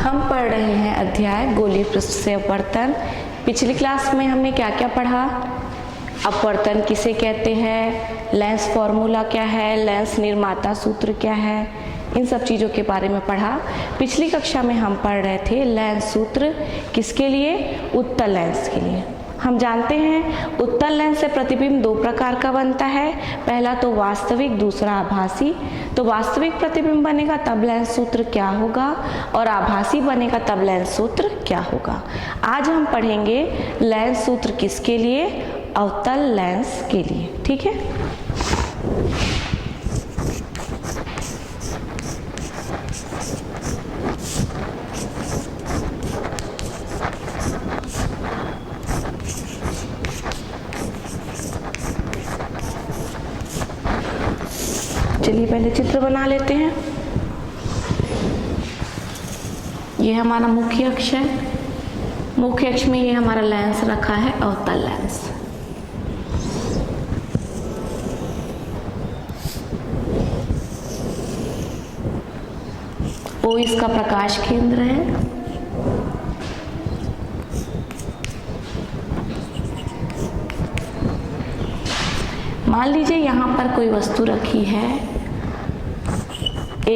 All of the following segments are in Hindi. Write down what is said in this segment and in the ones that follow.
हम पढ़ रहे हैं अध्याय गोलीय पृष्ठ से अपवर्तन। पिछली क्लास में हमने क्या क्या पढ़ा? अपवर्तन किसे कहते हैं, लेंस फॉर्मूला क्या है, लेंस निर्माता सूत्र क्या है, इन सब चीज़ों के बारे में पढ़ा। पिछली कक्षा में हम पढ़ रहे थे लेंस सूत्र किसके लिए? उत्तल लेंस के लिए। हम जानते हैं उत्तल लेंस से प्रतिबिंब दो प्रकार का बनता है, पहला तो वास्तविक, दूसरा आभासी। तो वास्तविक प्रतिबिंब बनेगा तब लेंस सूत्र क्या होगा और आभासी बनेगा तब लेंस सूत्र क्या होगा। आज हम पढ़ेंगे लेंस सूत्र किसके लिए? अवतल लेंस के लिए। ठीक है, चलिए पहले चित्र बना लेते हैं। ये हमारा मुख्य अक्ष है, मुख्य अक्ष में ये हमारा लेंस रखा है अवतल लेंस। ओ इसका प्रकाश केंद्र है, मान लीजिए यहाँ पर कोई वस्तु रखी है ए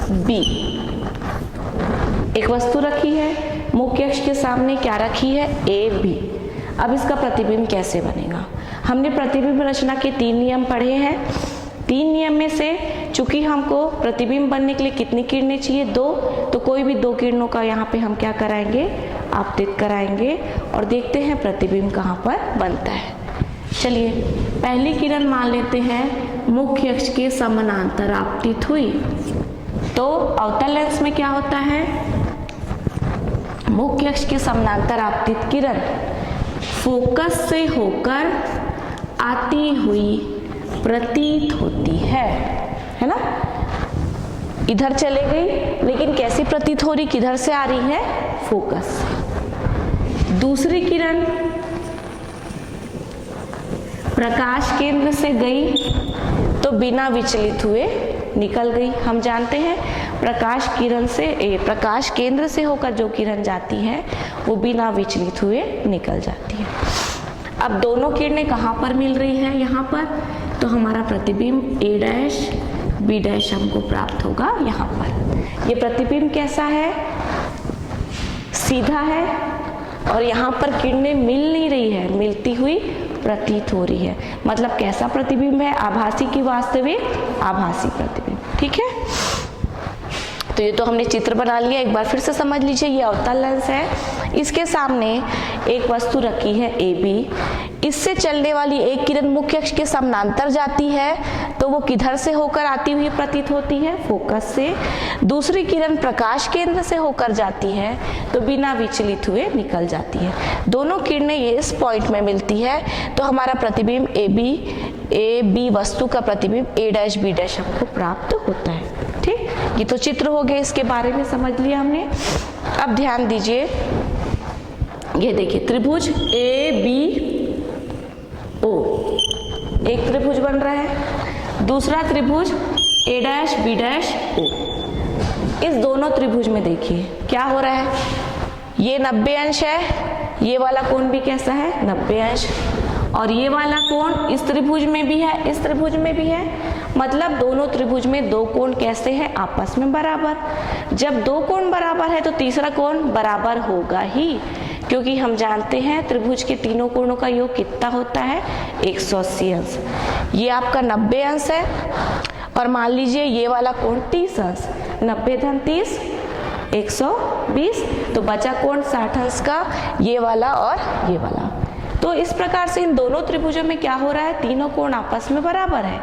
बी, एक वस्तु रखी है, मुख्य अक्ष के सामने क्या रखी है? ए बी। अब इसका प्रतिबिंब कैसे बनेगा? हमने प्रतिबिंब रचना के 3 नियम पढ़े हैं। 3 नियम में से चूंकि हमको प्रतिबिंब बनने के लिए कितनी किरणें चाहिए? 2, तो कोई भी 2 किरणों का यहाँ पे हम क्या कराएंगे? आपतित कराएंगे और देखते हैं प्रतिबिंब कहाँ पर बनता है। चलिए पहली किरण मान लेते हैं मुख्य अक्ष के समानांतर आपतित हुई। तो अवतल लेंस में क्या होता है? मुख्य अक्ष के समानांतर आपतित किरण फोकस से होकर आती हुई प्रतीत होती है ना? इधर चले गई लेकिन कैसी प्रतीत हो रही? किधर से आ रही है? फोकस। दूसरी किरण प्रकाश केंद्र से गई तो बिना विचलित हुए निकल गई। हम जानते हैं प्रकाश केंद्र से होकर जो किरण जाती है वो बिना विचलित हुए निकल जाती है। अब दोनों किरणें कहाँ पर मिल रही है? यहाँ पर। तो हमारा प्रतिबिंब ए डैश बी डैश हमको प्राप्त होगा यहाँ पर। ये प्रतिबिंब कैसा है? सीधा है और यहाँ पर किरणें मिल नहीं रही है, मिलती हुई प्रतीत हो रही है। मतलब कैसा प्रतिबिंब है? आभासी की वास्तविक? आभासी प्रतिबिंब। ठीक है, तो ये तो हमने चित्र बना लिया। एक बार फिर से समझ लीजिए, ये अवतल लेंस है, इसके सामने एक वस्तु रखी है ए बी, इससे चलने वाली एक किरण मुख्य अक्ष के समानांतर जाती है तो वो किधर से होकर आती हुई प्रतीत होती है? फोकस से। दूसरी किरण प्रकाश केंद्र से होकर जाती है तो बिना विचलित हुए निकल जाती है। दोनों किरणें ये इस पॉइंट में मिलती है तो हमारा प्रतिबिंब ए बी वस्तु का प्रतिबिंब ए डैश बी डैश हमको प्राप्त होता है। ठीक, ये तो चित्र हो गए, इसके बारे में समझ लिया हमने। अब ध्यान दीजिए, ये देखिए त्रिभुज ए बी ओ, एक त्रिभुज बन रहा है, दूसरा त्रिभुज ए डैश बी डैश ओ। इस दोनों त्रिभुज में देखिए क्या हो रहा है? ये 90 अंश है, ये वाला कोण भी कैसा है? 90 अंश। और ये वाला कोण इस त्रिभुज में भी है, इस त्रिभुज में भी है। मतलब दोनों त्रिभुज में 2 कोण कैसे हैं? आपस में बराबर। जब 2 कोण बराबर है तो तीसरा कोण बराबर होगा ही, क्योंकि हम जानते हैं त्रिभुज के तीनों कोणों का योग कितना होता है? 180 अंश। ये आपका 90 अंश है और मान लीजिए ये वाला कोण 30 अंश। 90 धन 30 120, तो बचा कोण 60 अंश का, ये वाला और ये वाला। तो इस प्रकार से इन दोनों त्रिभुजों में क्या हो रहा है? तीनों कोण आपस में बराबर है,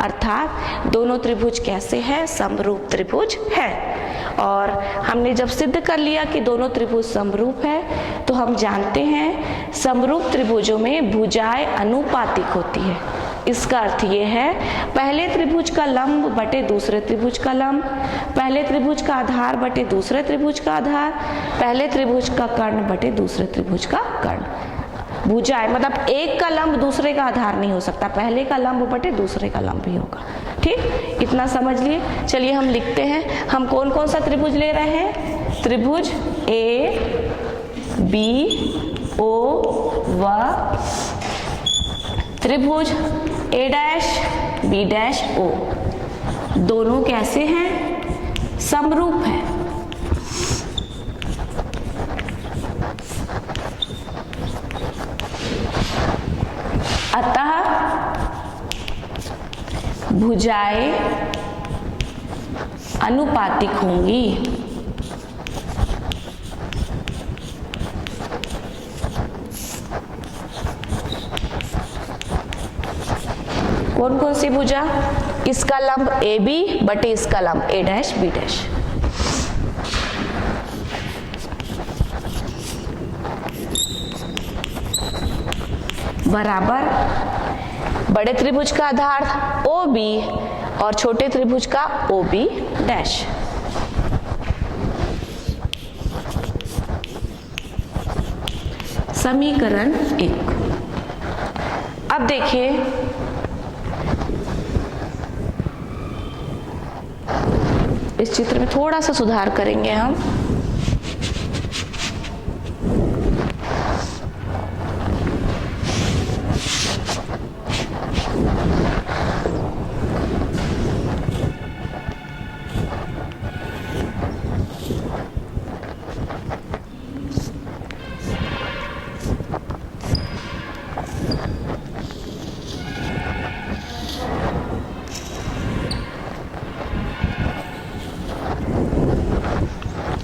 अर्थात दोनों त्रिभुज कैसे हैं? समरूप त्रिभुज है। और हमने जब सिद्ध कर लिया कि दोनों त्रिभुज समरूप है तो हम जानते हैं समरूप त्रिभुजों में भुजाएं अनुपातिक होती है। इसका अर्थ ये है पहले त्रिभुज का लंब बटे दूसरे त्रिभुज का लंब, पहले त्रिभुज का आधार बटे दूसरे त्रिभुज का आधार, पहले त्रिभुज का कर्ण बटे दूसरे त्रिभुज का कर्ण। भुजाएं मतलब एक का लंब दूसरे का आधार नहीं हो सकता, पहले का लंब बटे दूसरे का लंब ही होगा। ठीक, इतना समझ लिए। चलिए हम लिखते हैं, हम कौन कौन सा त्रिभुज ले रहे हैं? त्रिभुज ए बी ओ व त्रिभुज ए डैश बी डैश ओ दोनों कैसे हैं? समरूप है। अतः भुजाएं अनुपातिक होंगी। कौन कौन सी भुजा? इसका लंब ए बी बटे इसका लंब ए डैश बी डैश। बराबर बड़े त्रिभुज का आधार ओ बी और छोटे त्रिभुज का ओ बी डैश। समीकरण 1। अब देखिए इस चित्र में थोड़ा सा सुधार करेंगे हम।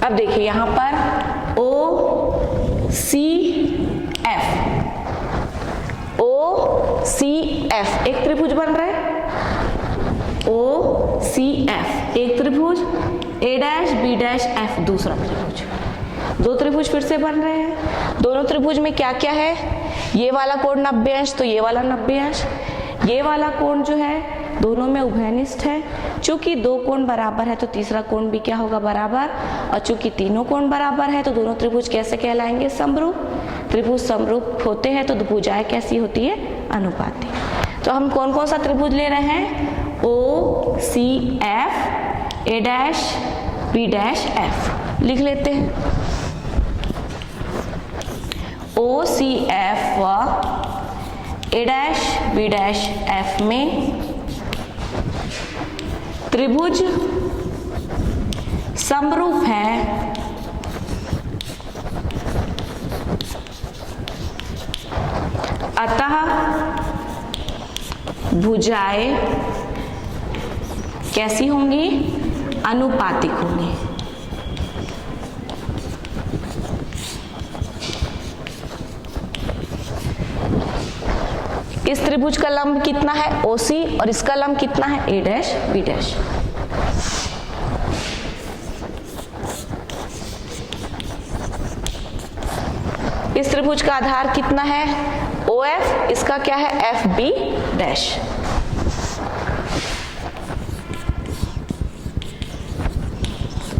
अब देखिए यहां पर ओ सी एफ एक त्रिभुज बन रहा है। ओ सी एफ एक त्रिभुज, ए डैश बी डैश एफ दूसरा त्रिभुज। दो त्रिभुज फिर से बन रहे हैं। दोनों त्रिभुज में क्या क्या है? ये वाला कोण 90 अंश तो ये वाला 90 अंश। ये वाला कोण जो है दोनों में उभयनिष्ठ है। चूंकि दो कोण बराबर है तो तीसरा कोण भी क्या होगा? बराबर। और चूंकि तीनों कोण बराबर है तो दोनों त्रिभुज कैसे कहलाएंगे? समरूप। त्रिभुज समरूप होते हैं तो भुजाएं कैसी होती है? अनुपाती। तो हम कौन कौन सा त्रिभुज ले रहे हैं? ओ सी एफ, ए डैश बी डैश एफ लिख लेते हैं। ओ सी एफ व ए डैश बी डैश एफ में त्रिभुज समरूप है अतः भुजाएं कैसी होंगी? अनुपातिक होंगी। इस त्रिभुज का लंब कितना है? ओसी और इसका लंब कितना है? ए डैश बी डैश। इस त्रिभुज का आधार कितना है? ओ एफ, इसका क्या है? F B dash.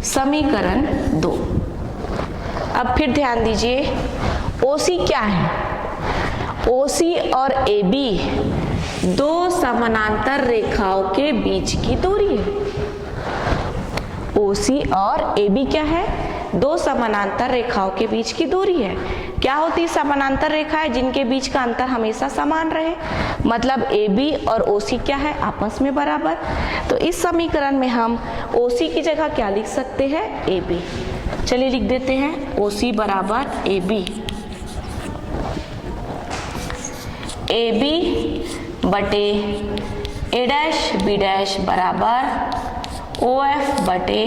समीकरण 2। अब फिर ध्यान दीजिए ओसी क्या है? ओसी और ए बी दो समानांतर रेखाओं के बीच की दूरी है। ओसी और ए बी क्या है? दो समानांतर रेखाओं के बीच की दूरी है। क्या होती है समानांतर रेखाएं? जिनके बीच का अंतर हमेशा समान रहे। मतलब ए बी और ओसी क्या है? आपस में बराबर। तो इस समीकरण में हम ओसी की जगह क्या लिख सकते हैं? A B. चलिए लिख देते हैं ओसी बराबर ए बी। ए बी बटे ए डैश बी डैश बराबर ओ एफ बटे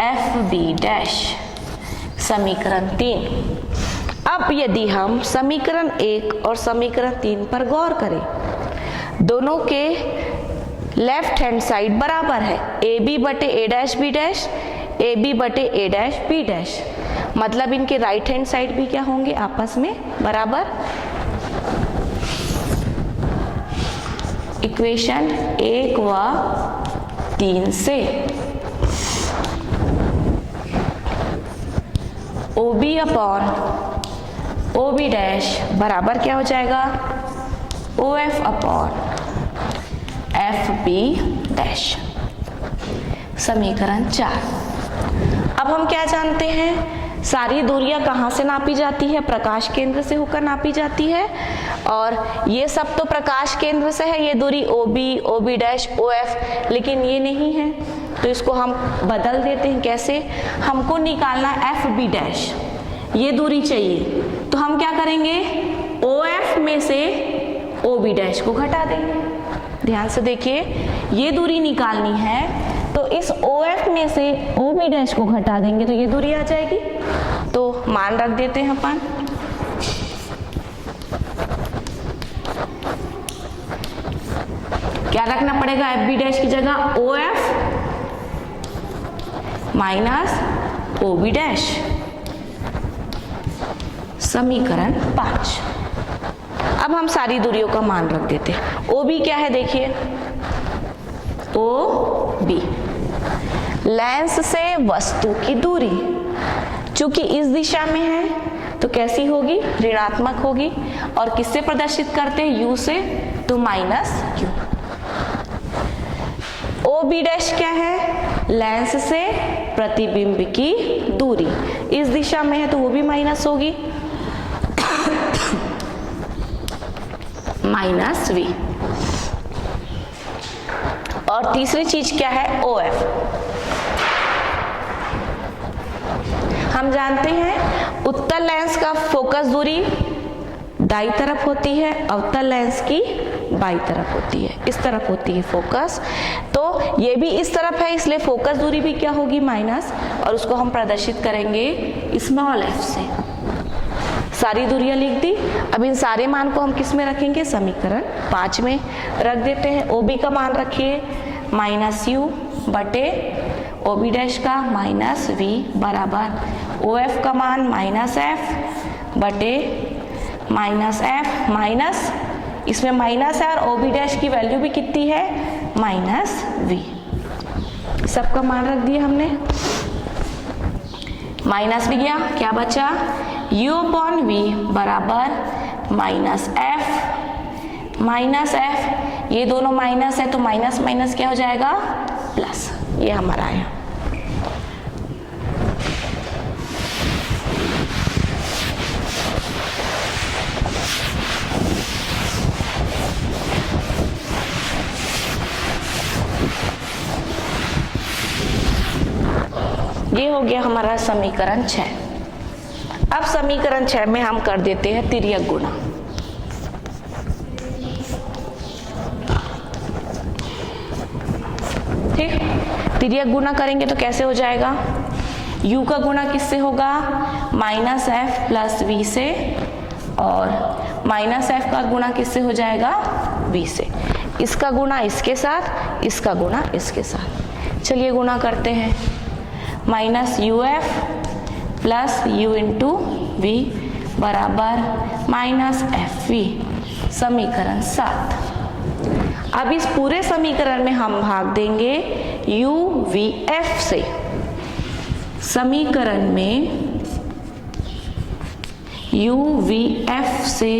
एफ बी डैश। समीकरण 3। अब यदि हम समीकरण 1 और समीकरण 3 पर गौर करें, दोनों के लेफ्ट हैंड साइड बराबर है। ए बी बटे a dash b dash, a b बटे ए डैश बी डैश। मतलब इनके राइट हैंड साइड भी क्या होंगे? आपस में बराबर। इक्वेशन 1 व 3 से O B upon O B dash बराबर क्या हो जाएगा? O F upon F B dash. समीकरण 4। अब हम क्या जानते हैं, सारी दूरियां कहाँ से नापी जाती है, प्रकाश केंद्र से होकर नापी जाती है। और ये सब तो प्रकाश केंद्र से है, ये दूरी OB, OB डैश, OF, लेकिन ये नहीं है तो इसको हम बदल देते हैं। कैसे, हमको निकालना FB डैश, ये दूरी चाहिए, तो हम क्या करेंगे, OF में से OB डैश को घटा देंगे। ध्यान से देखिए, ये दूरी निकालनी है तो इस OF में से OB डैश को घटा देंगे तो ये दूरी आ जाएगी। तो मान रख देते हैं अपन, क्या रखना पड़ेगा, FB डैश की जगह OF माइनस OB डैश, समीकरण 5। अब हम सारी दूरियों का मान रख देते हैं। OB क्या है देखिए, OB लेंस से वस्तु की दूरी, चूंकि इस दिशा में है तो कैसी होगी, ऋणात्मक होगी। और किससे प्रदर्शित करते हैं, U से, तो माइनस U। OB डैश क्या है, लेंस से प्रतिबिंब की दूरी, इस दिशा में है तो वो भी माइनस होगी, माइनस V। और तीसरी चीज क्या है, OF। हम जानते हैं उत्तल लेंस का फोकस दूरी दाईं तरफ होती है, अवतल लेंस की बाईं तरफ होती है, इस तरफ होती है फोकस। तो ये भी इस तरफ है, इसलिए फोकस दूरी भी क्या होगी, माइनस, और उसको हम प्रदर्शित करेंगे स्मॉल f से। सारी दूरियां लिख दी। अब इन सारे मान को हम किस में रखेंगे, समीकरण 5 में रख देते हैं। OB का मान रखिए माइनस U बटे OB डैश का माइनस V बराबर OF का मान माइनस F बटे माइनस F माइनस, इसमें माइनस है और OB डैश की वैल्यू भी कितनी है, माइनस V। सबका मान रख दिया हमने, माइनस भी गया, क्या बचा, U अपॉन V बराबर माइनस F माइनस F, ये दोनों माइनस है तो माइनस माइनस क्या हो जाएगा, प्लस। ये हमारा आया। ये हो गया हमारा समीकरण 6। अब समीकरण 6 में हम कर देते हैं तिर्यक गुणा। ठीक, तिर्यक गुणा करेंगे तो कैसे हो जाएगा, U का गुणा किससे होगा, माइनस F प्लस V से, और माइनस F का गुणा किससे हो जाएगा, V से। इसका गुणा इसके साथ, इसका गुणा इसके साथ। चलिए गुणा करते हैं, minus UF plus U into V बराबर माइनस FV, समीकरण 7। अब इस पूरे समीकरण में हम भाग देंगे UVF से। समीकरण में UVF से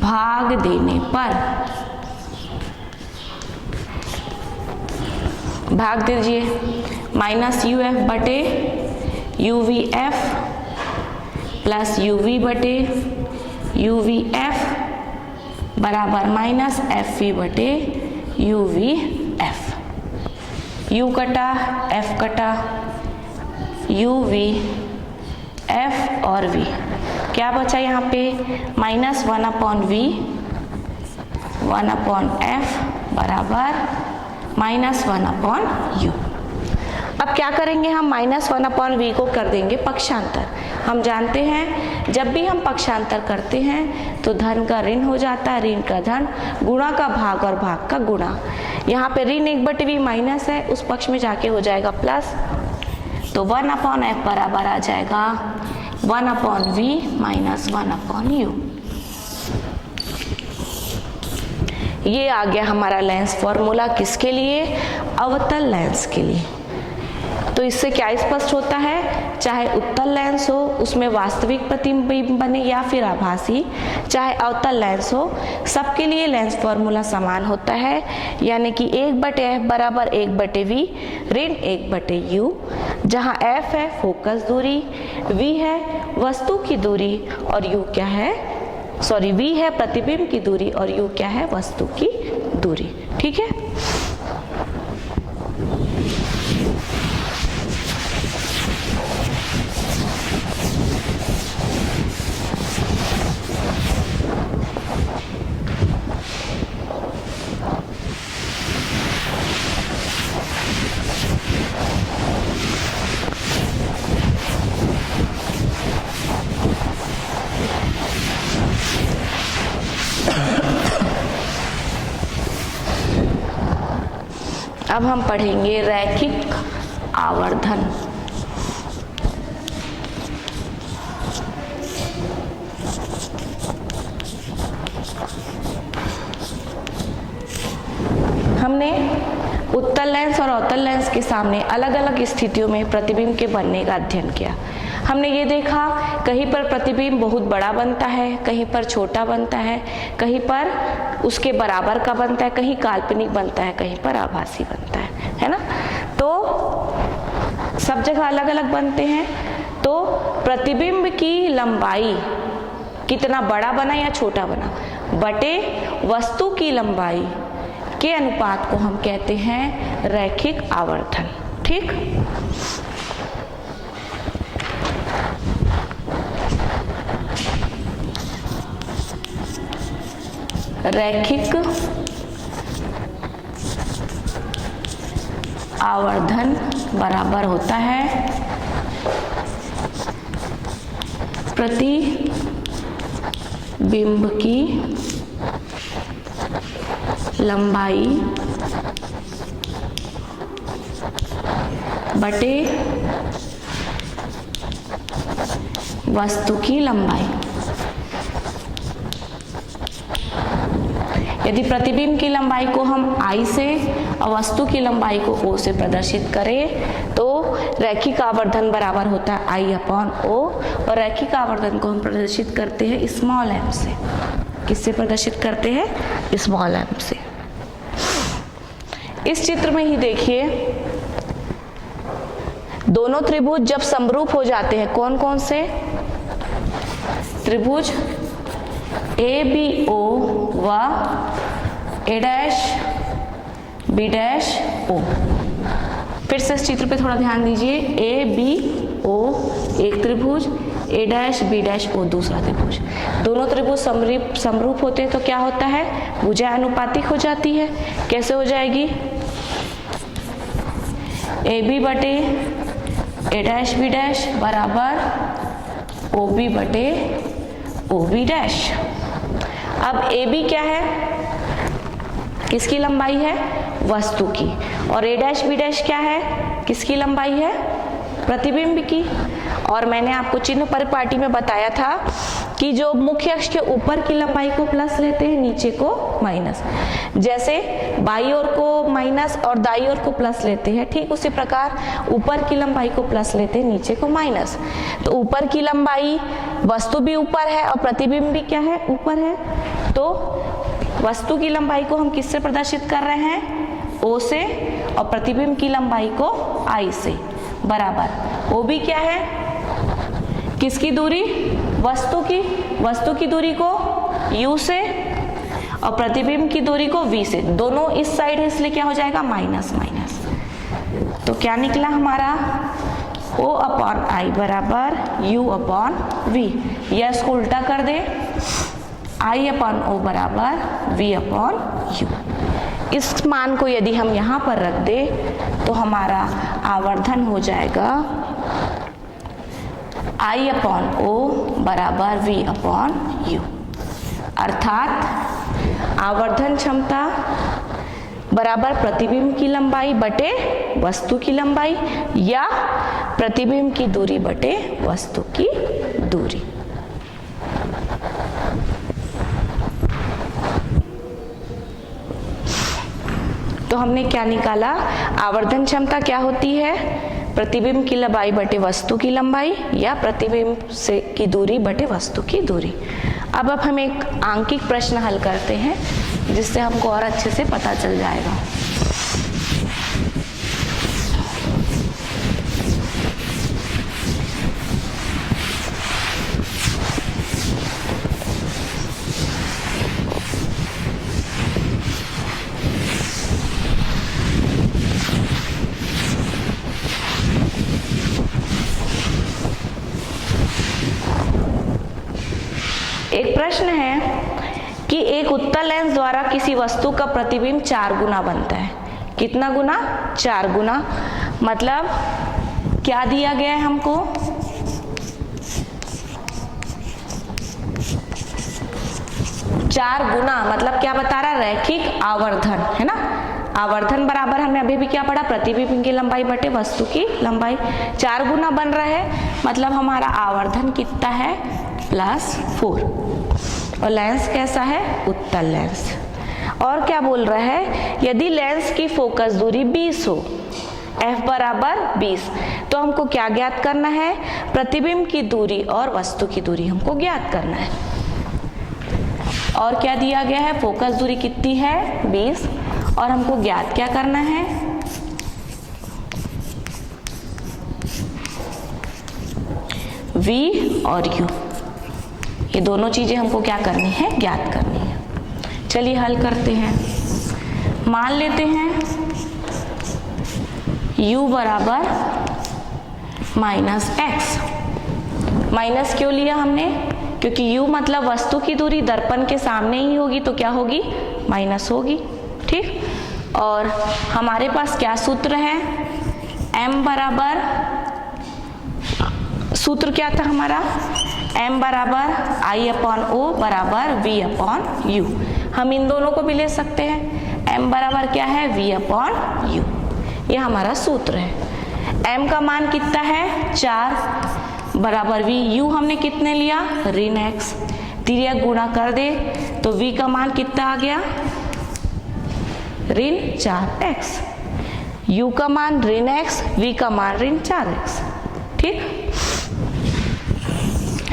भाग देने पर, भाग दीजिए, माइनस UF बटे UVF प्लस UV बटे UVF बराबर माइनस FV बटे UVF। U कटा, F कटा, UV, F और V, क्या बचा यहाँ पे, minus 1 upon V 1 upon F बराबर माइनस 1 अपॉन U। अब क्या करेंगे हम, माइनस 1 अपॉन V को कर देंगे पक्षांतर। हम जानते हैं जब भी हम पक्षांतर करते हैं तो धन का ऋण हो जाता है, ऋण का धन, गुणा का भाग और भाग का गुणा। यहाँ पे ऋण 1/v माइनस है, उस पक्ष में जाके हो जाएगा प्लस, तो 1 अपॉन F बराबर आ जाएगा 1 upon V minus 1 upon U। ये आ गया हमारा लेंस फॉर्मूला, किसके लिए, अवतल लेंस के लिए। तो इससे क्या स्पष्ट होता है, चाहे उत्तल लेंस हो उसमें वास्तविक प्रतिबिंब बने या फिर आभासी, चाहे अवतल लेंस हो, सबके लिए लेंस फॉर्मूला समान होता है, यानी कि 1/F बराबर 1/V ऋण 1/U। जहाँ f है फोकस दूरी, v है वस्तु की दूरी और u क्या है, सॉरी v है प्रतिबिंब की दूरी और u क्या है, वस्तु की दूरी। ठीक है। अब हम पढ़ेंगे रैखिक आवर्धन। हमने उत्तल लेंस और अवतल लेंस के सामने अलग अलग स्थितियों में प्रतिबिंब के बनने का अध्ययन किया। हमने ये देखा कहीं पर प्रतिबिंब बहुत बड़ा बनता है, कहीं पर छोटा बनता है, कहीं पर उसके बराबर का बनता है, कहीं काल्पनिक बनता है, कहीं पर आभासी बनता है ना। तो सब जगह अलग अलग बनते हैं। तो प्रतिबिंब की लंबाई कितना बड़ा बना या छोटा बना बटे वस्तु की लंबाई के अनुपात को हम कहते हैं रैखिक आवर्धन। ठीक। रैखिक आवर्धन बराबर होता है प्रतिबिंब की लंबाई बटे वस्तु की लंबाई। यदि प्रतिबिंब की लंबाई को हम I से और वस्तु की लंबाई को O से प्रदर्शित करें तो रैखिक आवर्धन बराबर होता है I/O और रैखिक आवर्धन को हम प्रदर्शित करते हैं स्मॉल m से। किससे प्रदर्शित करते हैं? स्मॉल m से। इस चित्र में ही देखिए दोनों त्रिभुज जब समरूप हो जाते हैं, कौन कौन से त्रिभुज ABO व A'/B'/O। फिर से इस चित्र पे थोड़ा ध्यान दीजिए। ABO एक त्रिभुज, A'/B'/O दूसरा त्रिभुज। दोनों त्रिभुज समरूप होते हैं तो क्या होता है? भुजा अनुपातिक हो जाती है। कैसे हो जाएगी? AB बटे A'/B' बराबर OB बटे OB'। अब AB क्या है? किसकी लंबाई है? वस्तु की। और A'/B' क्या है? किसकी लंबाई है? प्रतिबिंब की। और मैंने आपको चिन्ह परिपाटी में बताया था कि जो मुख्य अक्ष के ऊपर की लंबाई को प्लस लेते हैं, नीचे को माइनस। जैसे बाई ओर को माइनस और दाई ओर को प्लस लेते हैं, ठीक उसी प्रकार ऊपर की लंबाई को प्लस लेते हैं, नीचे को माइनस। तो ऊपर की लंबाई, वस्तु भी ऊपर है और प्रतिबिंब भी क्या है? ऊपर है। तो वस्तु की लंबाई को हम किससे प्रदर्शित कर रहे हैं? O से। और प्रतिबिंब की लंबाई को I से। बराबर OB क्या है? किसकी दूरी? वस्तु की। वस्तु की दूरी को U से और प्रतिबिंब की दूरी को V से। दोनों इस साइड है इसलिए क्या हो जाएगा? Minus minus. तो क्या निकला हमारा? O/I बराबर U/V। या इसको उल्टा कर दे, I/O बराबर V/U। इस मान को यदि हम यहाँ पर रख दे तो हमारा आवर्धन हो जाएगा I/O बराबर V/U। अर्थात आवर्धन क्षमता बराबर प्रतिबिंब की लंबाई बटे वस्तु की लंबाई या प्रतिबिंब की दूरी बटे वस्तु की दूरी। तो हमने क्या निकाला? आवर्धन क्षमता क्या होती है? प्रतिबिंब की लंबाई बटे वस्तु की लंबाई या प्रतिबिंब से की दूरी बटे वस्तु की दूरी। अब हम एक आंकिक प्रश्न हल करते हैं जिससे हमको और अच्छे से पता चल जाएगा। प्रश्न है कि एक उत्तल लेंस द्वारा किसी वस्तु का प्रतिबिंब 4 गुना बनता है। कितना गुना? 4 गुना। मतलब क्या दिया गया है हमको? चार गुना मतलब क्या बता रहा है? रैखिक आवर्धन, है ना। आवर्धन बराबर हमने अभी भी क्या पढ़ा? प्रतिबिंब की लंबाई बटे वस्तु की लंबाई। 4 गुना बन रहा है मतलब हमारा आवर्धन कितना है? +4। और लेंस कैसा है? उत्तल लेंस। और क्या बोल रहा है? यदि लेंस की फोकस दूरी 20 हो, f बराबर 20, तो हमको क्या ज्ञात करना है? प्रतिबिंब की दूरी और वस्तु की दूरी हमको ज्ञात करना है। और क्या दिया गया है? फोकस दूरी कितनी है? 20। और हमको ज्ञात क्या करना है? v और u, ये दोनों चीजें हमको क्या करनी है? ज्ञात करनी है। चलिए हल करते हैं। मान लेते हैं u बराबर -x। माइनस क्यों लिया हमने? क्योंकि u मतलब वस्तु की दूरी दर्पण के सामने ही होगी तो क्या होगी? माइनस होगी। ठीक। और हमारे पास क्या सूत्र है? m बराबर, सूत्र क्या था हमारा? m बराबर I/O बराबर V/U। हम इन दोनों को भी ले सकते हैं। m बराबर क्या है? V/U। ये हमारा सूत्र है। m का मान कितना है? 4 बराबर v। u हमने कितने लिया? ऋण x। तिर्यक गुणा कर दे तो v का मान कितना आ गया? ऋण 4x। u का मान ऋण x, v का मान ऋण 4x। ठीक।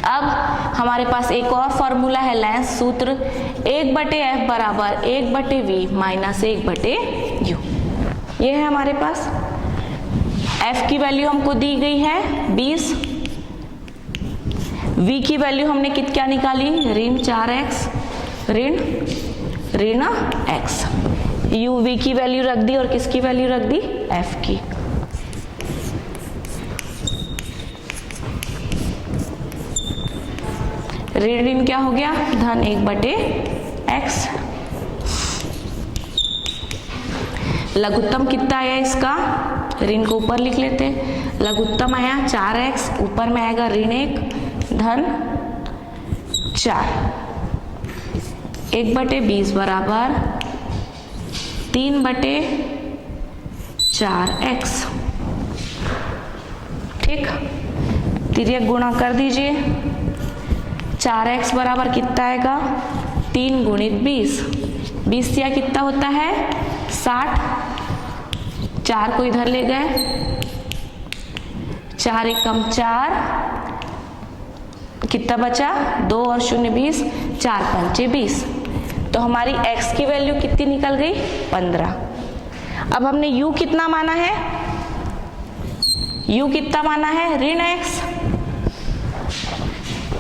अब हमारे पास एक और फॉर्मूला है लेंस सूत्र, 1/f बराबर 1/v माइनस 1/u। ये है हमारे पास। f की वैल्यू हमको दी गई है 20, v की वैल्यू हमने क्या निकाली? ऋण 4x ऋण x। u v की वैल्यू रख दी और किसकी वैल्यू रख दी? f की। ऋण क्या हो गया? धन 1/x। लघुत्तम कितना आया इसका? ऋण को ऊपर लिख लेते। लघुत्तम आया 4x, ऊपर में आएगा ऋण 1 धन 4। 1/20 बराबर 3/4x। ठीक। तिर्यक गुणा कर दीजिए। 4x बराबर कितना आएगा? 3 गुणित 20। 20 या कितना होता है? 60। 4 को इधर ले गए, 4 एकम 4, कितना बचा? 2 और 0 20, 4 पंचे 20। तो हमारी x की वैल्यू कितनी निकल गई? 15। अब हमने u कितना माना है? u कितना माना है? ऋण x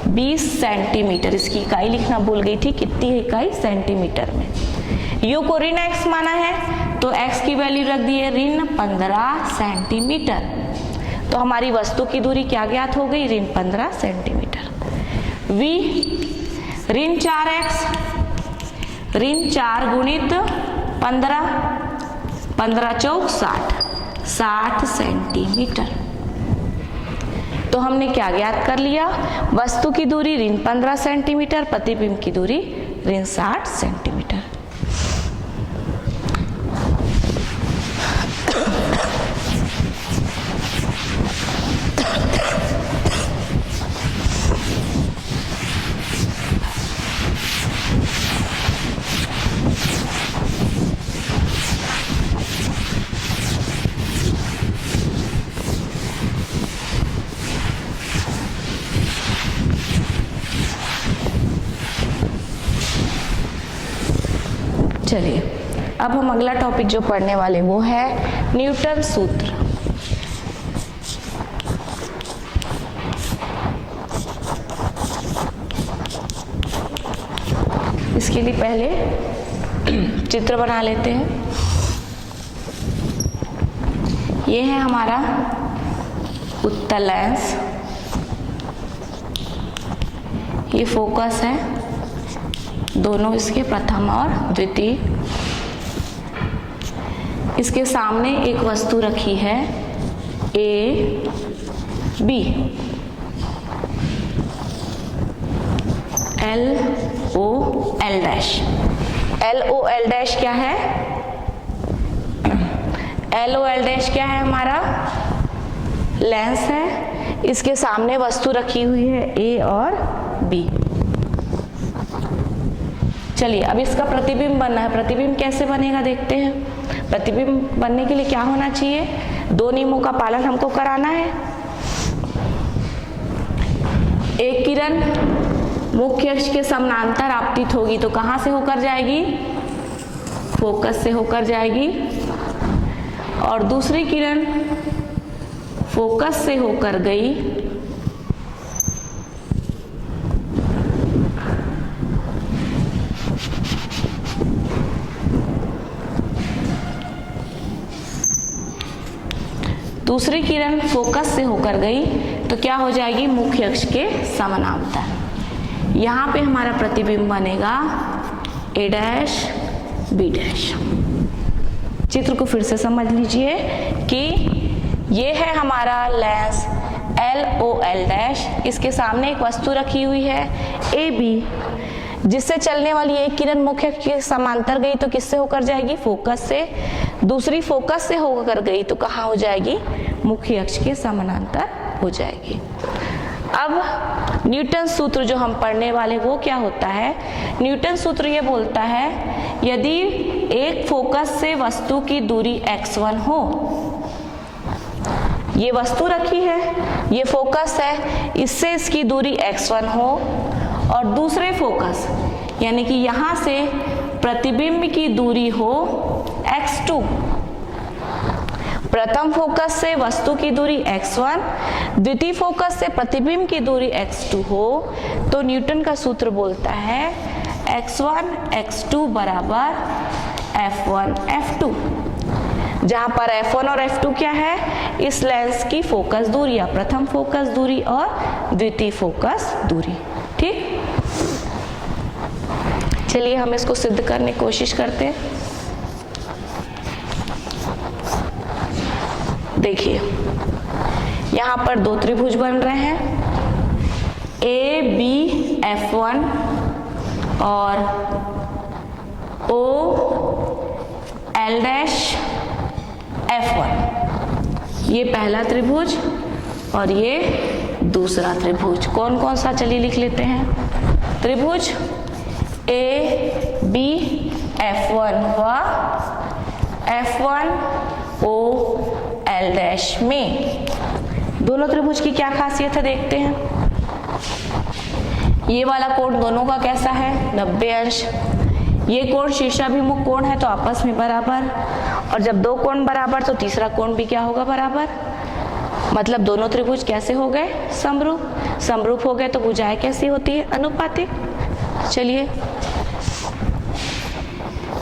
20 सेंटीमीटर। इसकी इकाई लिखना भूल गई थी, कितनी है इकाई? सेंटीमीटर में। u को ऋण x माना है तो x की वैल्यू रख दी है ऋण 15 सेंटीमीटर। तो हमारी वस्तु की दूरी क्या ज्ञात हो गई? ऋण 15 सेंटीमीटर। v ऋण 4x ऋण 4 गुणित 15, 15 चौक 60 सेंटीमीटर। तो हमने क्या ज्ञात कर लिया? वस्तु की दूरी ऋण 15 सेंटीमीटर, प्रतिबिंब की दूरी ऋण 60 सेंटीमीटर। चलिए अब हम अगला टॉपिक जो पढ़ने वाले वो है न्यूटन सूत्र। इसके लिए पहले चित्र बना लेते हैं। ये है हमारा उत्तल लेंस, ये फोकस है दोनों इसके प्रथम और द्वितीय। इसके सामने एक वस्तु रखी है ए B, L O L dash. L O L dash क्या है? एल ओ एल डैश क्या है? हमारा लेंस है। इसके सामने वस्तु रखी हुई है ए और बी। चलिए अब इसका प्रतिबिंब बनना है। प्रतिबिंब कैसे बनेगा देखते हैं। प्रतिबिंब बनने के लिए क्या होना चाहिए? दो नियमों का पालन हमको कराना है। एक किरण मुख्य अक्ष के समानांतर आपतित होगी तो कहां से होकर जाएगी? फोकस से होकर जाएगी। और दूसरी किरण फोकस से होकर गई दूसरी किरण फोकस से होकर गई तो क्या हो जाएगी? मुख्य अक्ष के समानांतर। यहाँ पे हमारा प्रतिबिंब बनेगा ए डैश बी डैश। चित्र को फिर से समझ लीजिए कि ये है हमारा lens L O L dash. इसके सामने एक वस्तु रखी हुई है ए बी, जिससे चलने वाली एक किरण मुख्य अक्ष के समांतर गई तो किससे होकर जाएगी? फोकस से। दूसरी फोकस से होकर गई तो कहाँ हो जाएगी? मुख्य अक्ष के समानांतर हो जाएगी। अब न्यूटन सूत्र जो हम पढ़ने वाले वो क्या होता है? न्यूटन सूत्र ये बोलता है यदि एक फोकस से वस्तु की दूरी x1 हो, ये वस्तु रखी है, ये फोकस है, इससे इसकी दूरी x1 हो, और दूसरे फोकस यानी कि यहां से प्रतिबिंब की दूरी हो x2। प्रथम फोकस से वस्तु की दूरी x1, द्वितीय फोकस से प्रतिबिंब की दूरी x2 हो तो न्यूटन का सूत्र बोलता है x1 x2 बराबर f1 f2, जहां पर f1 और f2 क्या है? इस लेंस की फोकस दूरी या प्रथम फोकस दूरी और द्वितीय फोकस दूरी। ठीक, चलिए हम इसको सिद्ध करने की कोशिश करते हैं। देखिए यहाँ पर दो त्रिभुज बन रहे हैं ए बी F1 और O L डैश F1। ये पहला त्रिभुज और ये दूसरा त्रिभुज। कौन कौन सा? चलिए लिख लेते हैं। त्रिभुज ए बी F1 व F1 O L डैश में दोनों त्रिभुज की क्या खासियत है देखते हैं। ये वाला कोण दोनों का कैसा है? 90 अंश। ये कोण शीर्षाभिमुख कोण है तो आपस में बराबर, और जब दो कोण बराबर तो तीसरा कोण भी क्या होगा? बराबर। मतलब दोनों त्रिभुज कैसे हो गए? समरूप। समरूप हो गए तो भुजाएं कैसी होती है? अनुपातिक। चलिए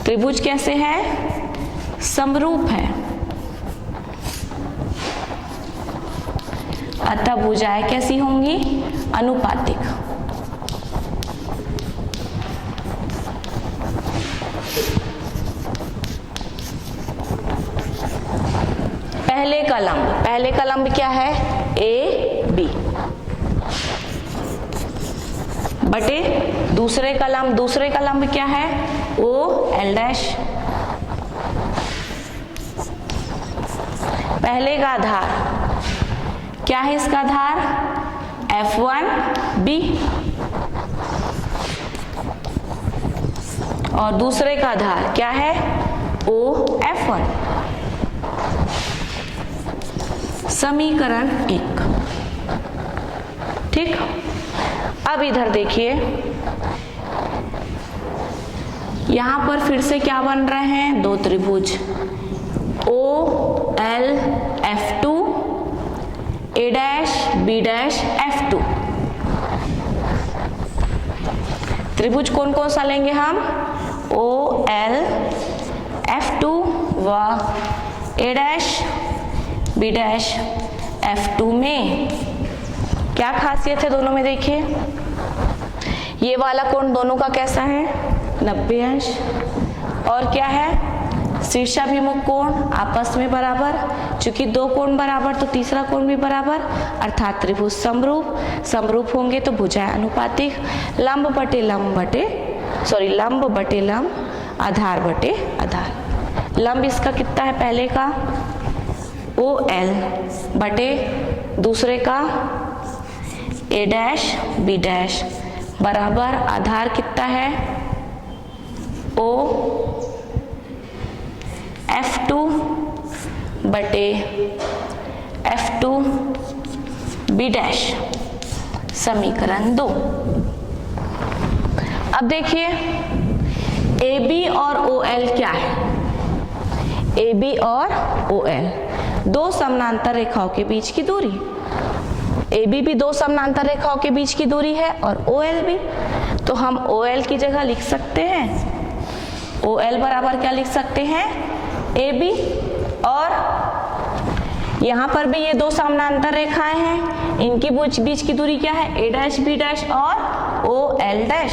त्रिभुज कैसे है? समरूप है, अतः भुजाएं कैसी होंगी? अनुपातिक। पहले का लंब क्या है? ए बी बटे दूसरे का लंब क्या है? O L dash. पहले का आधार क्या है? इसका आधार F1 B और दूसरे का आधार क्या है? O F1। समीकरण 1। ठीक, अब इधर देखिए यहां पर फिर से क्या बन रहे हैं? दो त्रिभुज O L F2 A dash B dash F2। त्रिभुज कौन कौन सा लेंगे हम? O L F2 व A dash B dash F2 में क्या खासियत है दोनों में? देखिए ये वाला कोण दोनों का कैसा है 90 अंश। और क्या है शीर्षाभिमुख कोण आपस में बराबर, चूंकि दो कोण बराबर तो तीसरा कोण भी बराबर, अर्थात त्रिभुज समरूप। समरूप होंगे तो भुजाएं अनुपातिक, लंब बटे लंब, आधार बटे आधार। लंब इसका कितना है पहले का OL बटे दूसरे का A डैश B डैश बराबर आधार कितना है O F2 बटे F2 B डैश, समीकरण 2। अब देखिए AB और OL क्या है। AB और OL दो समानांतर रेखाओं के बीच की दूरी। AB भी दो समानांतर रेखाओं के बीच की दूरी है और OL भी। तो हम OL की जगह लिख सकते हैं OL बराबर क्या लिख सकते हैं AB, और यहाँ पर भी ये दो समानांतर रेखाएं हैं, इनकी बीच की दूरी क्या है A डैश B डैश और OL डैश।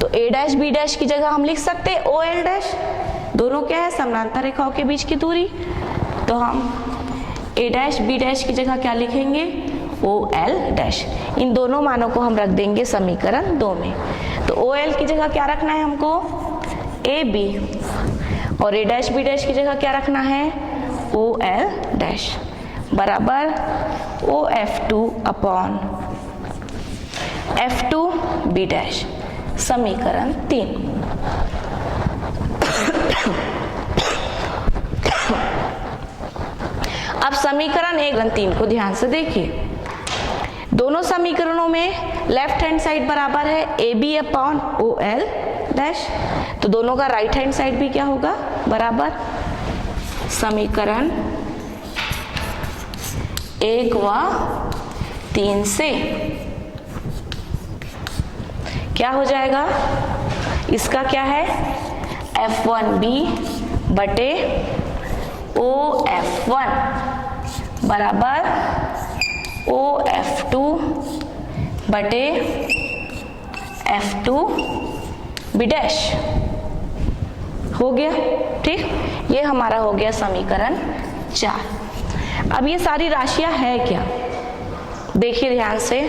तो A डैश B डैश की जगह हम लिख सकते हैं OL डैश, दोनों क्या है समानांतर रेखाओं के बीच की दूरी। तो हम A डैश B डैश की जगह क्या लिखेंगे OL डैश। इन दोनों मानों को हम रख देंगे समीकरण 2 में। तो OL की जगह क्या रखना है हमको AB, और A डैश B डैश की जगह क्या रखना है OL डैश बराबर OF2 upon F2 B dash, समीकरण 3। अब समीकरण 1 और 3 को ध्यान से देखिए। दोनों समीकरणों में लेफ्ट हैंड साइड बराबर है AB अपॉन OL डैश, तो दोनों का राइट हैंड साइड भी क्या होगा बराबर। समीकरण 1 व 3 से क्या हो जाएगा, इसका क्या है F1B बटे OF1 बराबर OF2 बटे F2 B डैश हो गया। ठीक, ये हमारा हो गया समीकरण 4। अब ये सारी राशियां है क्या, देखिए ध्यान से,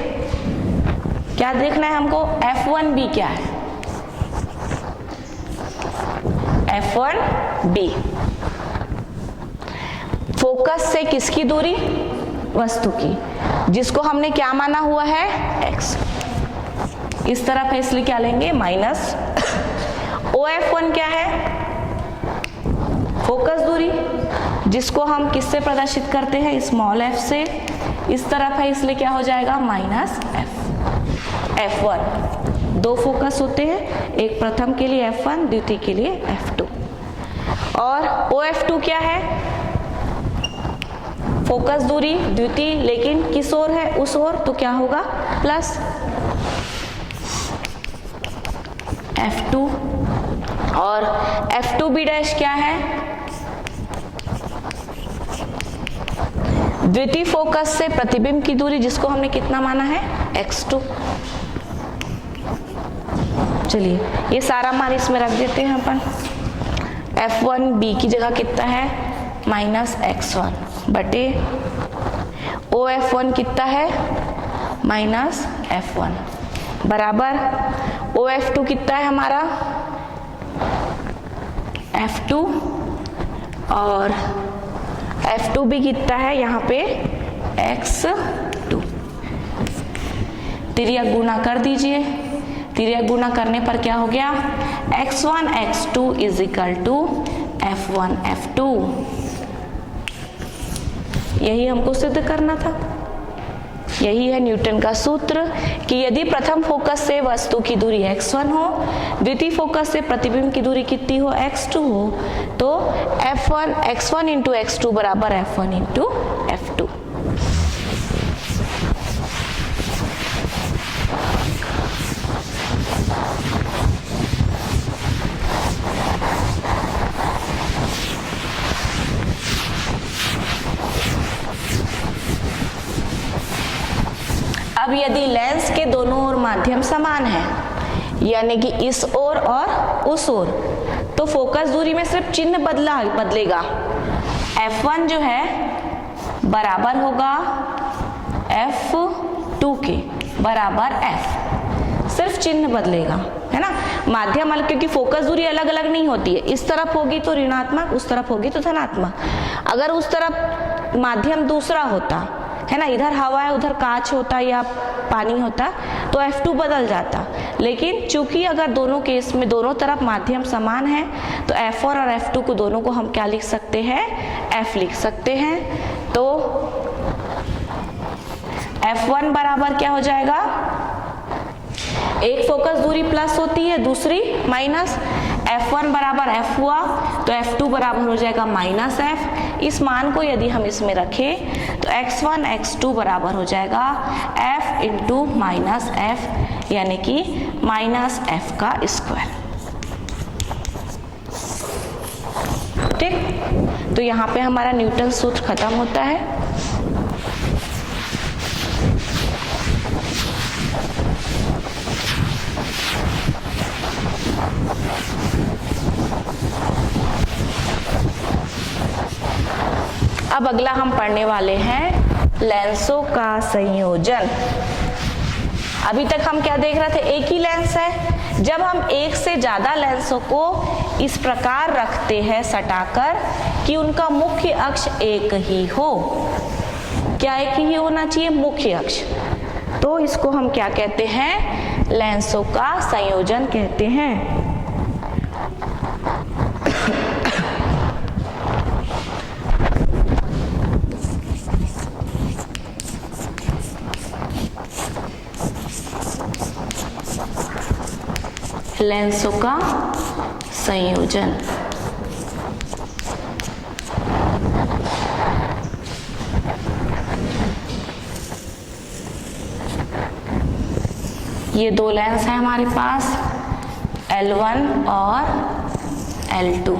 क्या देखना है हमको F1B क्या है F1B, फोकस से किसकी दूरी वस्तु की, जिसको हमने क्या माना हुआ है x, इस तरफ है इसलिए क्या लेंगे माइनस। OF1 क्या है फोकस दूरी, जिसको हम किससे प्रदर्शित करते हैं स्मॉल f से, इस तरफ है इसलिए क्या हो जाएगा माइनस f। F1 दो फोकस होते हैं, एक प्रथम के लिए F1 द्वितीय के लिए F2, और OF2 क्या है फोकस दूरी द्वितीय लेकिन किस ओर है उस ओर, तो क्या होगा प्लस F2, और F2B डैश क्या है द्वितीय फोकस से प्रतिबिंब की दूरी, जिसको हमने कितना माना है x2। चलिए ये सारा मान इसमें रख देते हैं अपन। F1B की जगह कितना है माइनस x1 बटे OF1 कितना है माइनस F1 बराबर OF2 कितना है हमारा F2, और F2 भी कितना है यहाँ पे x2। तिर्यक गुना कर दीजिए, तिर्यक गुना करने पर क्या हो गया x1 x2 is equal to F1 F2। यही हमको सिद्ध करना था, यही है न्यूटन का सूत्र कि यदि प्रथम फोकस से वस्तु की दूरी x1 हो, द्वितीय फोकस से प्रतिबिंब की दूरी कितनी हो x2 हो, तो F1 x1 इंटू x2 बराबर F1 इंटू F2। अब यदि लेंस के दोनों ओर माध्यम समान है, यानी कि इस ओर और उस ओर, तो फोकस दूरी में सिर्फ चिन्ह बदलेगा। F1 जो है बराबर होगा F2 के बराबर F, सिर्फ चिन्ह बदलेगा, है ना। माध्यम अलग, क्योंकि फोकस दूरी अलग अलग नहीं होती है, इस तरफ होगी तो ऋणात्मक, उस तरफ होगी तो धनात्मक। अगर उस तरफ माध्यम दूसरा होता है ना, इधर हवा है उधर कांच होता या पानी होता, तो F2 बदल जाता। लेकिन चूंकि अगर दोनों केस में दोनों तरफ माध्यम समान है, तो F1 और F2 को दोनों को हम क्या लिख सकते हैं, F लिख सकते हैं। तो F1 बराबर क्या हो जाएगा, एक फोकस दूरी प्लस होती है, दूसरी माइनस। F1 बराबर F हुआ तो F2 बराबर हो जाएगा माइनस F। इस मान को यदि हम इसमें रखें तो x1 x2 बराबर हो जाएगा F इंटू माइनस F, यानी कि माइनस F का स्क्वायर। ठीक, तो यहाँ पे हमारा न्यूटन सूत्र खत्म होता है। अब अगला हम पढ़ने वाले हैं लेंसों का संयोजन। अभी तक हम क्या देख रहे थे, एक ही लेंस है। जब हम एक से ज्यादा लेंसों को इस प्रकार रखते हैं सटाकर कि उनका मुख्य अक्ष एक ही हो, क्या एक ही होना चाहिए, मुख्य अक्ष, तो इसको हम क्या कहते हैं, लेंसों का संयोजन कहते हैं। लेंसों का संयोजन। ये दो लेंस है हमारे पास, L1 और L2।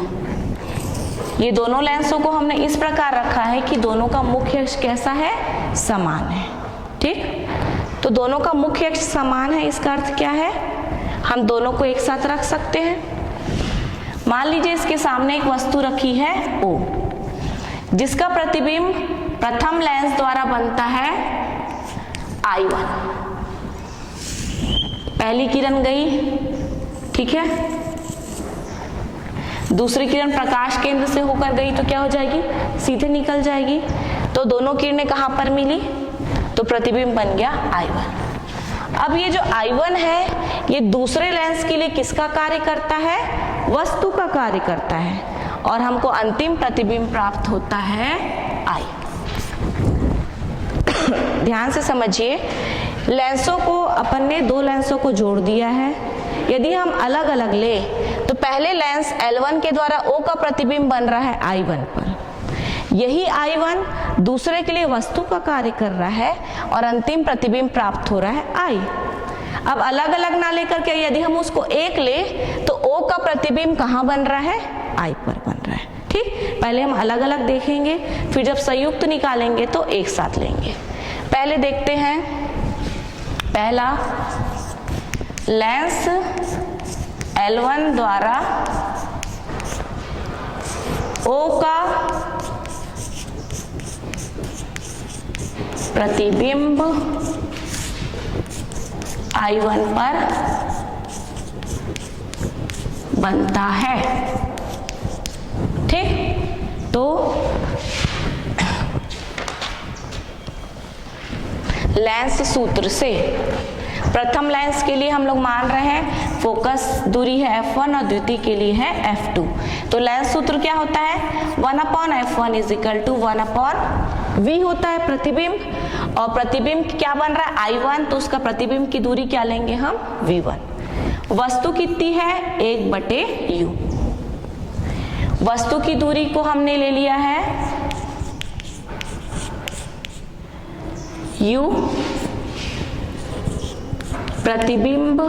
ये दोनों लेंसों को हमने इस प्रकार रखा है कि दोनों का मुख्य अक्ष कैसा है, समान है। ठीक, तो दोनों का मुख्य अक्ष समान है, इसका अर्थ क्या है, हम दोनों को एक साथ रख सकते हैं। मान लीजिए इसके सामने एक वस्तु रखी है O, जिसका प्रतिबिंब प्रथम लेंस द्वारा बनता है I1। पहली किरण गई, ठीक है, दूसरी किरण प्रकाश केंद्र से होकर गई तो क्या हो जाएगी, सीधे निकल जाएगी। तो दोनों किरणें कहां पर मिली, तो प्रतिबिंब बन गया I1। अब ये जो I1 है ये दूसरे लेंस के लिए किसका कार्य करता है, वस्तु का कार्य करता है, और हमको अंतिम प्रतिबिंब प्राप्त होता है I। ध्यान से समझिए, लेंसों को अपन ने दो लेंसों को जोड़ दिया है। यदि हम अलग अलग ले तो पहले लेंस L1 के द्वारा O का प्रतिबिंब बन रहा है I1 पर, यही I1 दूसरे के लिए वस्तु का कार्य कर रहा है और अंतिम प्रतिबिंब प्राप्त हो रहा है I। अब अलग अलग ना लेकर के यदि हम उसको एक ले तो O का प्रतिबिंब कहाँ बन रहा है, I पर बन रहा है। ठीक, पहले हम अलग अलग देखेंगे, फिर जब संयुक्त निकालेंगे तो एक साथ लेंगे। पहले देखते हैं, पहला लेंस L1 द्वारा O का प्रतिबिंब I1 पर बनता है। ठीक, तो लेंस सूत्र से प्रथम लेंस के लिए हम लोग मान रहे हैं फोकस दूरी है F1 और द्वितीय के लिए है F2। तो लेंस सूत्र क्या होता है, 1/F1 is equal to 1/V होता है प्रतिबिंब, और प्रतिबिंब क्या बन रहा है I1, तो उसका प्रतिबिंब की दूरी क्या लेंगे हम, V1। वस्तु कितनी है, 1/U। वस्तु की दूरी को हमने ले लिया है U, प्रतिबिंब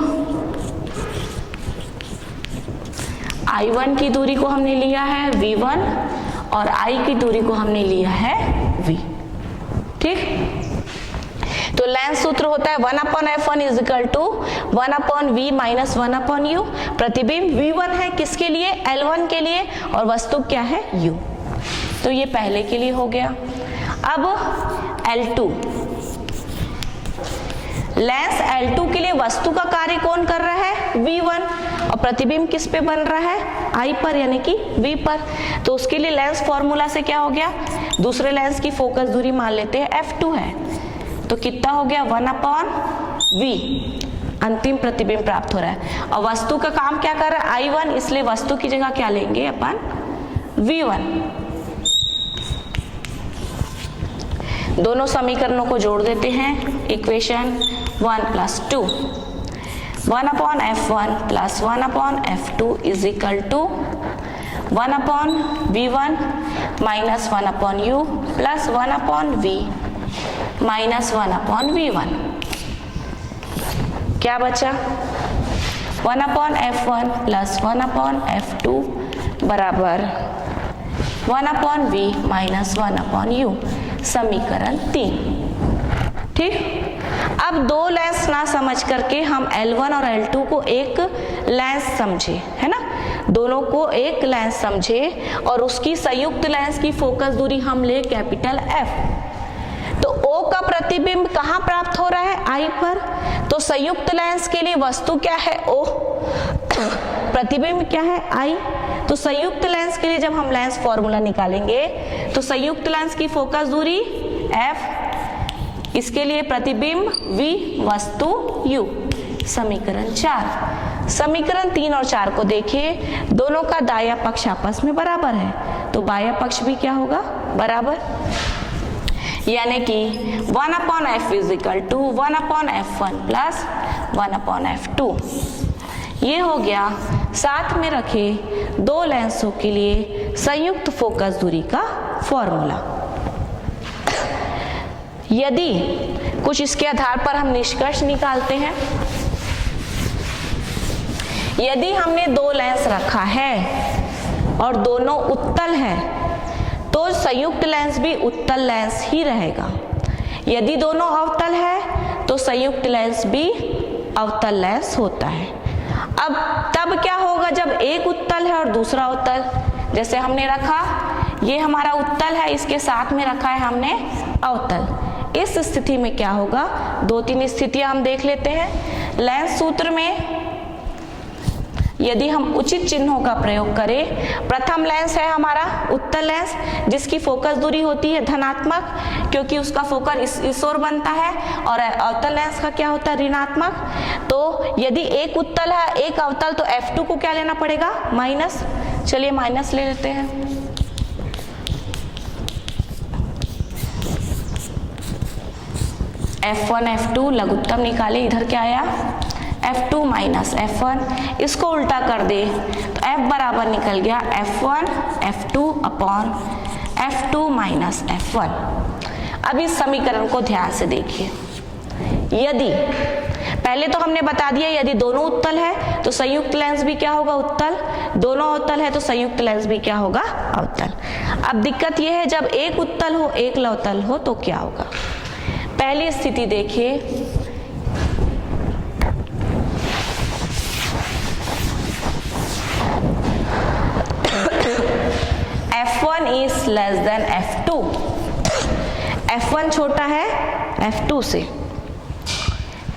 I1 की दूरी को हमने लिया है V1 और I की दूरी को हमने लिया है V। ठीक, तो लेंस सूत्र होता है 1/f1 is equal to 1/v minus 1/u। प्रतिबिंब v1 है किसके लिए, L1 के लिए, और वस्तु क्या है, u। तो ये पहले के लिए हो गया। अब L2, लेंस L2 के लिए वस्तु का कार्य कौन कर रहा है, v1, और प्रतिबिंब किस पे बन रहा है, I पर, यानी कि v पर। तो उसके लिए लेंस फॉर्मूला से क्या हो गया, दूसरे लेंस की फोकस दूरी मान लेते हैं f2 है, तो कितना हो गया 1/v, अंतिम प्रतिबिंब प्राप्त हो रहा है। और वस्तु का काम क्या कर रहा है, I1, इसलिए वस्तु की जगह क्या लेंगे अपन, v1। दोनों समीकरणों को जोड़ देते हैं, equation 1 + 2, 1/f1 + 1/f2 is equal to 1/v1 minus 1/u plus 1/v minus 1/v1। क्या बचा, 1/f1 + 1/f2 बराबर 1/v माइनस 1/u, समीकरण 3। ठीक, अब दो लेंस ना समझ करके हम L1 और L2 को एक लेंस समझे, है ना, दोनों को एक लेंस समझे और उसकी संयुक्त लेंस की फोकस दूरी हम ले कैपिटल F। तो O का प्रतिबिंब कहाँ प्राप्त हो रहा है, I पर। तो संयुक्त लेंस के लिए वस्तु क्या है, O, प्रतिबिंब क्या है, I। तो संयुक्त लेंस के लिए जब हम लेंस फॉर्मूला निकालेंगे तो संयुक्त लेंस की फोकस दूरी F, इसके लिए प्रतिबिंब V, वस्तु U, समीकरण 4। समीकरण 3 और 4 को देखिए, दोनों का दायां पक्ष आपस में बराबर है, तो बायां पक्ष भी क्या होगा, बराबर, यानी कि 1/f is equal to 1/f1 plus 1/f2। ये हो गया साथ में रखे दो लेंसों के लिए संयुक्त फोकस दूरी का फॉर्मूला। यदि कुछ इसके आधार पर हम निष्कर्ष निकालते हैं, यदि हमने दो लेंस रखा है और दोनों उत्तल है तो संयुक्त लेंस भी उत्तल लेंस ही रहेगा। यदि दोनों अवतल है तो संयुक्त लेंस भी अवतल लेंस होता है। अब तब क्या होगा जब एक उत्तल है और दूसरा अवतल, जैसे हमने रखा, ये हमारा उत्तल है, इसके साथ में रखा है हमने अवतल। इस स्थिति में क्या होगा, 2-3 स्थितियां हम देख लेते हैं। लेंस सूत्र में यदि हम उचित चिन्हों का प्रयोग करें, प्रथम लेंस है हमारा उत्तल लेंस, जिसकी फोकस दूरी होती है धनात्मक, क्योंकि उसका फोकस इस ओर बनता है, और अवतल लेंस का क्या होता है, ऋणात्मक। तो यदि एक उत्तल है एक अवतल, तो F2 को क्या लेना पड़ेगा, माइनस। चलिए माइनस ले लेते हैं। F1 F2 लघुत्तम निकाले, इधर क्या आया, F2 माइनस F1। इसको उल्टा कर दे तो F बराबर निकल गया F1 F2 upon F2 minus F1। अब इस समीकरण को ध्यान से देखिए। यदि पहले तो हमने बता दिया, यदि दोनों उत्तल है तो संयुक्त लेंस भी क्या होगा, उत्तल। दोनों अवतल है तो संयुक्त लेंस भी क्या होगा, अवतल। अब दिक्कत यह है जब एक उत्तल हो एक लवतल हो तो क्या होगा। पहली स्थिति देखिए, F1 is less than F2, F1 छोटा है F2 से,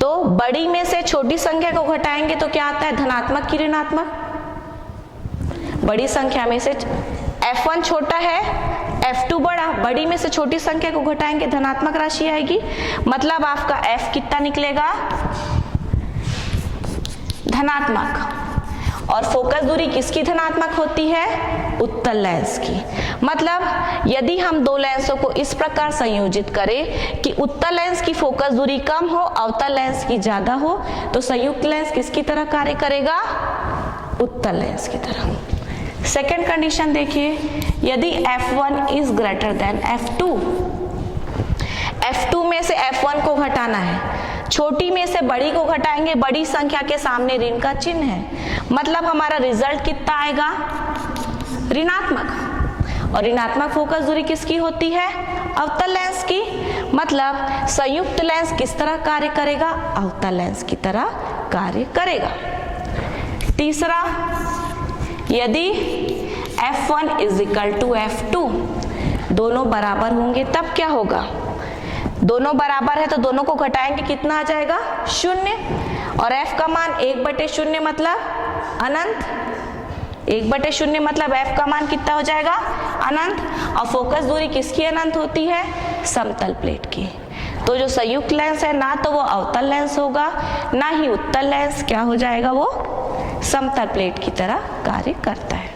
तो बड़ी में से छोटी संख्या को घटाएंगे तो क्या आता है, धनात्मक की ऋणात्मक। बड़ी संख्या में से F1 छोटा है F2 बड़ा, बड़ी में से छोटी संख्या को घटाएंगे धनात्मक राशि आएगी, मतलब आपका F कितना निकलेगा, धनात्मक। और फोकस दूरी किसकी धनात्मक होती है, उत्तल लेंस की। मतलब यदि हम दो लेंसों को इस प्रकार संयोजित करें कि उत्तल लेंस की फोकस दूरी कम हो, अवतल लेंस की ज्यादा हो, तो संयुक्त लेंस किसकी तरह कार्य करेगा, उत्तल लेंस की तरह। सेकेंड कंडीशन देखिए, यदि F1 is greater than F2, F2 में से F1 को घटाना है, छोटी में से बड़ी को घटाएंगे, बड़ी संख्या के सामने ऋण का चिन्ह है, मतलब हमारा रिजल्ट कितना आएगा, ऋणात्मक। और ऋणात्मक फोकस दूरी किसकी होती है? अवतल लेंस की। मतलब संयुक्त लेंस किस तरह कार्य करेगा? अवतल लेंस की तरह कार्य करेगा। तीसरा, यदि f1 = f2 दोनों बराबर होंगे तब क्या होगा? दोनों बराबर है तो दोनों को घटाएंगे, कितना आ जाएगा? 0। और f का मान 1/0 मतलब अनंत। 1/0 मतलब f का मान कितना हो जाएगा? अनंत। और फोकस दूरी किसकी अनंत होती है? समतल प्लेट की। तो जो संयुक्त लेंस है ना तो वो अवतल लेंस होगा, ना ही उत्तल लेंस क्या हो जाएगा, वो समतल प्लेट की तरह कार्य करता है।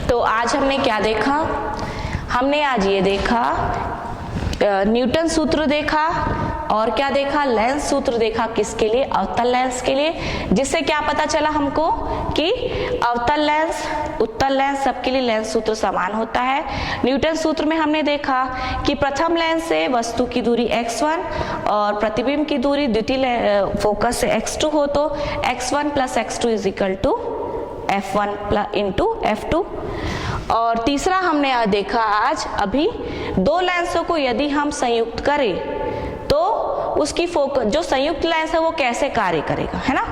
तो आज हमने क्या देखा? हमने आज ये देखा न्यूटन सूत्र देखा, और क्या देखा? लेंस सूत्र देखा। किसके लिए? अवतल लेंस के लिए। जिससे क्या पता चला हमको कि अवतल लेंस, उत्तल लेंस सबके लिए लेंस सूत्र समान होता है। न्यूटन सूत्र में हमने देखा कि प्रथम लेंस से वस्तु की दूरी x1 और प्रतिबिंब की दूरी द्वितीय फोकस से x2 हो तो x1 + x2 = f1 × f2। और तीसरा हमने देखा आज अभी, दो लेंसों को यदि हम संयुक्त करें तो उसकी फोकस, जो संयुक्त लेंस है वो कैसे कार्य करेगा, है ना?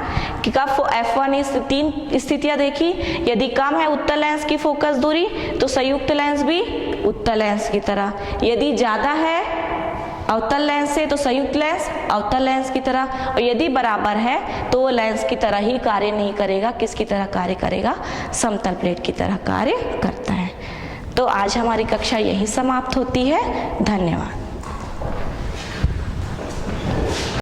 कि कब f1 इस 3 स्थितियां देखी। यदि कम है उत्तल लेंस की फोकस दूरी तो संयुक्त लेंस भी उत्तल लेंस की तरह, यदि ज्यादा है अवतल लेंस से तो संयुक्त लेंस अवतल लेंस की तरह, और यदि बराबर है तो वो लेंस की तरह ही कार्य नहीं करेगा। किसकी तरह कार्य करेगा? समतल प्लेट की तरह कार्य करता है। तो आज हमारी कक्षा यही समाप्त होती है। धन्यवाद।